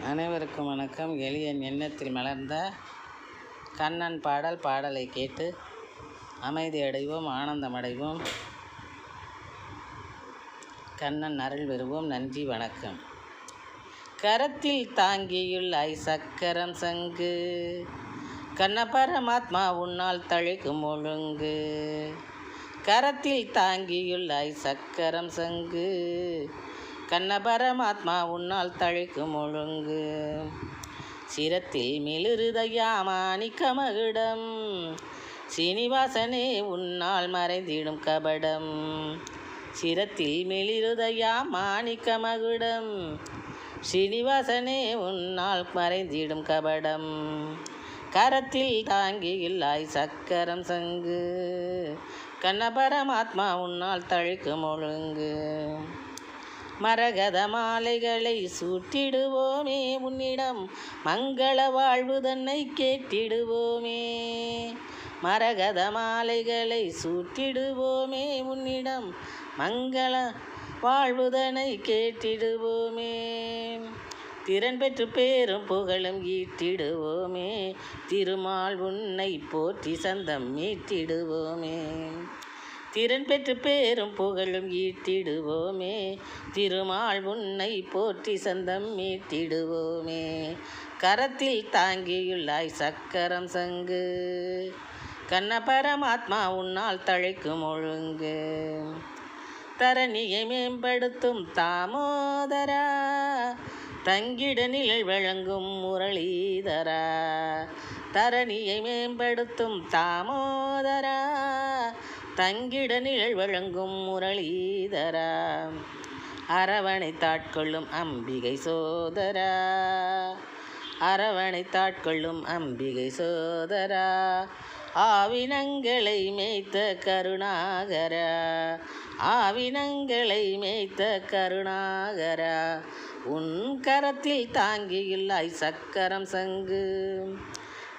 அனைவருக்கும் வணக்கம். எளியன் எண்ணத்தில் மலர்ந்த கண்ணன் பாடலை கேட்டு அமைதி அடைவோம், ஆனந்தம் அடைவோம், கண்ணன் அருள் பெறுவோம். நன்றி, வணக்கம். கரத்தில் தாங்கியுள்ளாய் சக்கரம் சங்கு, கண்ண பரமாத்மா உன்னால் தழைக்கும் ஒழுங்கு. கரத்தில் தாங்கியுள்ளாய் சக்கரம் சங்கு, கண்ண பரமாத்மா உன்னால் தழைக்கும் ஒழுங்கு. சிரத்தில் மிளிருதையா மாணிக்க மகுடம், சீனிவாசனே உன்னால் மறைந்திடும் கபடம். சிரத்தில் மிளிருதையா மாணிக்க மகுடம், சீனிவாசனே உன்னால் மறைந்திடும் கபடம். கரத்தில் தாங்கியுள்ளாய் சக்கரம் சங்கு, கண்ண பரமாத்மா உன்னால் தழைக்கும் ஒழுங்கு. மரகத மாலைகளை சூட்டிடுவோமே, உன்னிடம் மங்கள வாழ்வு தன்னை கேட்டிடுவோமே. மரகத மாலைகளை சூட்டிடுவோமே, உன்னிடம் மங்கள வாழ்வுதனை கேட்டிடுவோமே. திறன் பெற்று பேரும் புகழும் ஈட்டிடுவோமே, திருமால் உன்னை போற்றி சந்தம் மீட்டிடுவோமே. திறன் பெற்று பேரும் புகழும் ஈட்டிடுவோமே, திருமால் உன்னை போற்றி சந்தம் மீட்டிடுவோமே. கரத்தில் தாங்கியுள்ளாய் சக்கரம் சங்கு, கண்ண பரமாத்மா உன்னால் தழைக்கும் ஒழுங்கு. தரணியை மேம்படுத்தும் தாமோதரா, தங்கிட நிழல் வழங்கும் முரளிதரா. தரணியை மேம்படுத்தும் தாமோதரா, தங்கிட நிழல் வழங்கும் முரளிதரா. அரவணை தாட்கொள்ளும் அம்பிகை சோதரா, அரவணை தாட்கொள்ளும் அம்பிகை சோதரா. ஆவினங்களை மேய்த்த கருணாகரா, ஆவினங்களை மேய்த்த கருணாகரா. உன் கரத்தில் தாங்கியுள்ளாய் சக்கரம் சங்கு,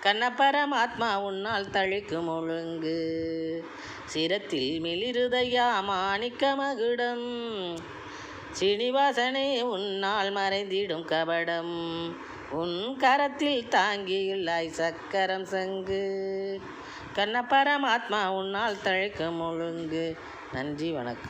கண்ண பரமாத்மா உன்னால் தழைக்கும் ஒழுங்கு. சிரத்தில் மிளிருதையா மாணிக்க மகுடம், சீனிவாசனே உன்னால் மறைந்திடும் கபடம். உன் கரத்தில் தாங்கியுள்ளாய் சக்கரம் சங்கு, கண்ண பரமாத்மா உன்னால் தழைக்கும் ஒழுங்கு. நன்றி, வணக்கம்.